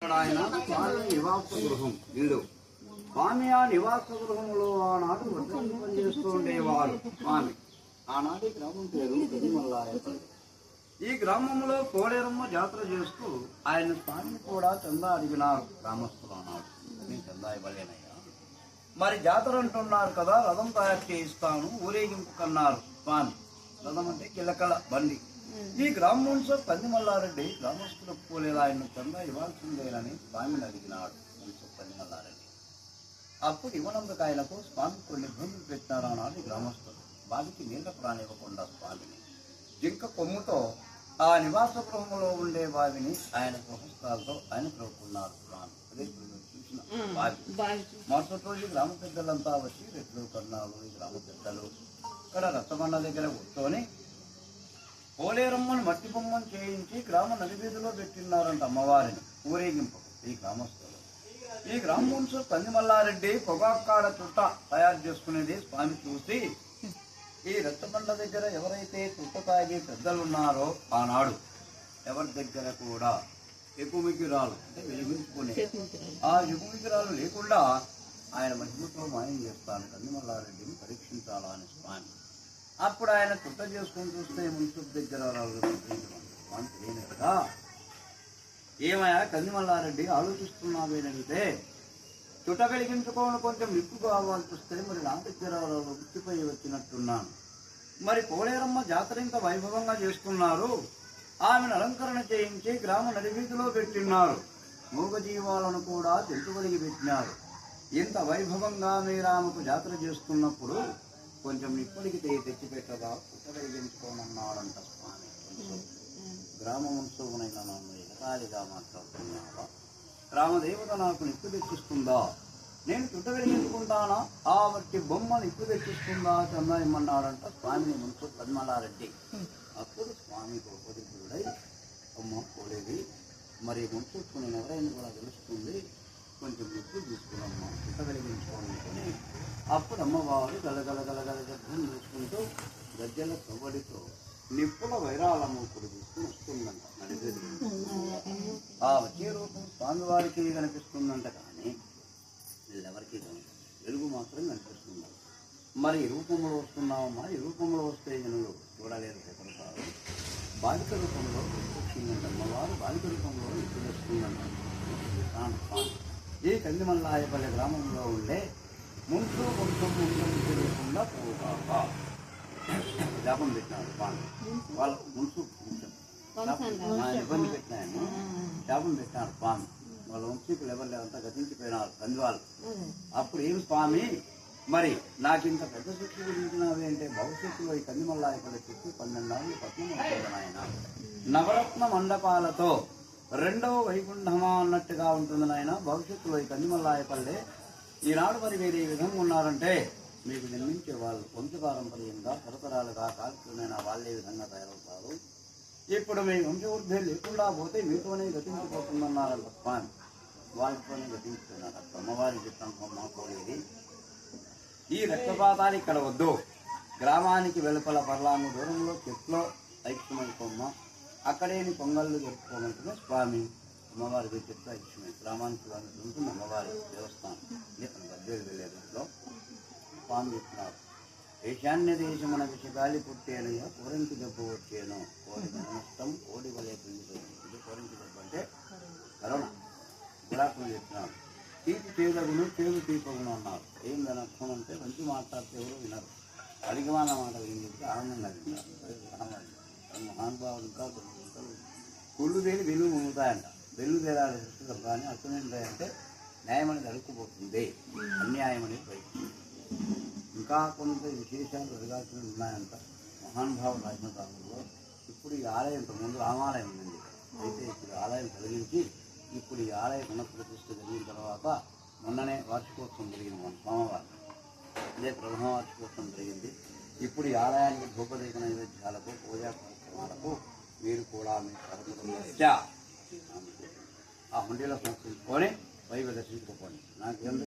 ఆయన స్వామి నివాస గృహం ఇల్లు. స్వామి ఆ నివాస గృహంలో ఆనాడు వడ్రంగి పనిచేస్తూ ఉండేవారు. స్వామి ఆనాటి గ్రామం పేరు గదిమల్లాయపల్లి. ఈ గ్రామంలో కోడేరమ్మ జాతర చేస్తూ ఆయన స్వామిని కూడా చందా అడిగినారు గ్రామస్తులు. ఆనాడు నేను చందా ఇవ్వలేనయ్యా, మరి జాతర అంటున్నారు కదా, రథం తయారు చేయిస్తాను ఊరేగింపు కన్నారు స్వామి. రథం అంటే కిలకల బండి. ఈ గ్రామం పందిమల్లారెడ్డి గ్రామస్తులకు పోలేదు, ఆయన చందా ఇవ్వాల్సిందేనని స్వామిని అడిగినాడు పందిమల్లారెడ్డి. అప్పుడు ఇవ్వనందుకు ఆయనకు స్వామి కొన్ని ఇబ్బందులు పెట్టినారు అన్నాడు గ్రామస్తులు. బావికి నీళ్లకు రానివ్వకుండా స్వామిని జింక కొమ్ముతో ఆ నివాస గృహంలో ఉండే బావిని ఆయన గృహస్థాలతో ఆయన త్రోకున్నారు స్వామి. అదే చూసిన బావి. మరుసటి రోజు గ్రామ పెద్దలంతా వచ్చి రెట్లు కన్నాలు ఈ గ్రామ పెద్దలు ఇక్కడ రచ్చబండ దగ్గర కూర్చొని పోలేరమ్మను మట్టి బొమ్మను చేయించి గ్రామ నడివీధిలో పెట్టినారంట అమ్మవారిని ఊరేగింపు. ఈ గ్రామస్తులు ఈ గ్రామం పందిమల్లారెడ్డి పొగాకాడ చుట్ట తయారు చేసుకునేది స్వామి చూసి ఈ రచ్చబండ దగ్గర ఎవరైతే చుట్ట తాగి పెద్దలున్నారో ఆనాడు ఎవరి దగ్గర కూడా ఎగుమిగిరాలు అంటే వెలిగించుకునే ఆ ఎగుమిగిరాలు లేకుండా ఆయన మహిమతో మాయం చేస్తాను పందిమల్లారెడ్డిని పరీక్షించాలా అని స్వామి. అప్పుడు ఆయన చుట్ట చేసుకుని చూస్తే మున్సిపల్ దగ్గర తెలియదు కదా. ఏమయ్యా కందిమల్లారెడ్డి ఆలోచిస్తున్నావేనంటే చుట్ట కలిగించుకోవడం కొంచెం నిప్పు కావాల్సి వస్తే మరి నా దగ్గర ఉచ్చిపోయి వచ్చినట్టున్నాను. మరి కోడేరమ్మ జాతర ఇంత వైభవంగా చేస్తున్నారు, ఆమెను అలంకరణ చేయించి గ్రామ నడివీధిలో పెట్టిన్నారు, మూగజీవాలను కూడా తెంటువలిగి పెట్టినారు. ఇంత వైభవంగా మీరు ఆమెకు జాతర చేస్తున్నప్పుడు కొంచెం నిప్పుడికి తెచ్చిపెట్టగా చుట్ట కలిగించుకోనన్నాడంట స్వామి. గ్రామ ఉత్సవనైనా నన్ను ఎగతాళిగా మాట్లాడుతున్నావా? గ్రామదేవత నాకు నిప్పు తెచ్చిస్తుందా? నేను చుట్ట వెలిగించుకుంటానా? ఆ బట్టి బొమ్మ నిప్పు తెచ్చిస్తుందా చందా ఇమ్మన్నాడంట స్వామిని మున్సు పందిమల్లారెడ్డి. అప్పుడు స్వామి గోపదిగుడై అమ్మ పోలేది, మరి మున్సుకు నేను ఎవరైనా కూడా తెలుస్తుంది, కొంచెం నిప్పు తీసుకున్నామ్మా చుట్ట వెలిగించుకోనుకొని. అప్పుడు అమ్మవారు గలగలగలగల గద్దం చూసుకుంటూ గజ్జల కవ్వడితో నిప్పుల వైరాలమ్మకుడు తీసుకుని వస్తుందంట నడిపేది. ఆ వచ్చే రూపం స్వామివారికి కనిపిస్తుందంట, కానీ వీళ్ళెవరికి వెలుగు మాత్రం కనిపిస్తుందంట. మరి ఈ రూపంలో వస్తున్నామమ్మా, ఈ రూపంలో వస్తే జనులు చూడలేరు భయపడతారు. బాలిక రూపంలో ప్రత్యక్షందంట అమ్మవారు, బాలిక రూపంలో ఇప్పుడు వస్తుందంట. ఈ కందిమల్లాయపల్లి గ్రామంలో ఉండే ముందు తిరగకుండా పోగా శాపం పెట్టినారు స్వామి. వాళ్ళ మున్సు ఇబ్బంది పెట్టినాయను శాపం పెట్టినారు స్వామి. వాళ్ళ వంశీకులు ఎవరు లేదంతా గతించిపోయినారు కందివాళ్ళు. అప్పుడు ఏం స్వామి, మరి నాకు ఇంత పెద్ద శిక్ష విధించినవి అంటే భవిష్యత్తులో ఈ కందిమల్లాయపల్లి చుట్టూ 12 ఏళ్ళు పట్నం అవుతుంది ఆయన. నవరత్న మండపాలతో రెండవ వైకుంఠమా అన్నట్టుగా ఉంటుంది నాయన. భవిష్యత్తులో ఈ కందిమల్లాయపల్లి ఈనాడు మరి మీరు ఈ విధంగా ఉన్నారంటే మీకు నిర్మించే వాళ్ళు వంశపారంపర్యంగా తరతరాలుగా కాల్చుకునైనా వాళ్ళే విధంగా తయారవుతారు. ఇప్పుడు మీ వంశవృద్ధి లేకుండా పోతే మీతోనే గతించిపోతుందన్నారంట స్వామి. వాళ్ళతోనే గతించుతున్నారు. అక్కడ అమ్మవారి చిత్తం పోయేది. ఈ రక్తపాతాలు ఇక్కడ వద్దు, గ్రామానికి వెలుపల పర్లాంగు దూరంలో చెట్లో ఐక్యమని కొమ్మ, అక్కడేని పొంగళ్ళు జరుపుకోమంటున్న స్వామి. అమ్మవారికి చెట్లు ఐక్యమే, గ్రామానికి ఉంటుంది అమ్మవారి దేవస్థానం. గద్దెలు వెళ్ళే రూట్లో స్వామి చెప్తున్నారు, ఈశాన్య దేశమున విషగాలి పుట్టేనయ్యా కోరింటి దెబ్బ వచ్చేను, కోరిక నష్టం కోడి వలే పిండిపోయింది. కోరింటి దెబ్బ అంటే కరోనా గుడాకులు చెప్తున్నారు. తీపి చేదగును చేదు తీపగును అన్నారు. ఏందని అర్థం అంటే మంచి మాట్లాడితే ఎవరు వినరు, అడిగమాన మాటలు ఏం చెప్తే ఆనందంగా వింటారు. మహానుభావులు ఇంకా కుళ్ళు తేలి వెలుగు పొందుతాయంట. వెలుగు తేలాలి సృష్టిలో, కానీ అర్థం ఏంటంటే న్యాయం అనేది అడుక్కుపోతుంది, అన్యాయం అనేది బయట. ఇంకా కొంత విశేషాలు ఎదగాల్సినవి ఉన్నాయంట మహానుభావులు రాసిన కాలంలో. ఇప్పుడు ఈ ఆలయం ముందు రామాలయం ఉంది, అయితే ఇప్పుడు ఆలయం కలిగించి ఇప్పుడు ఈ ఆలయ పునఃప్రతిష్ఠ జరిగిన తర్వాత మొన్ననే వార్షికోత్సవం జరిగింది మన స్వామివారి. ఇదే ప్రథమ వార్షికోత్సవం జరిగింది. ఇప్పుడు ఈ ఆలయానికి ధూపదీప నైవేద్యాలకు పూజా కార్యక్రమాలకు మీరు కూడా మీ సహకరించా ఆ హుండీలో సమర్పించుకొని పై దర్శించుకోండి. నాకు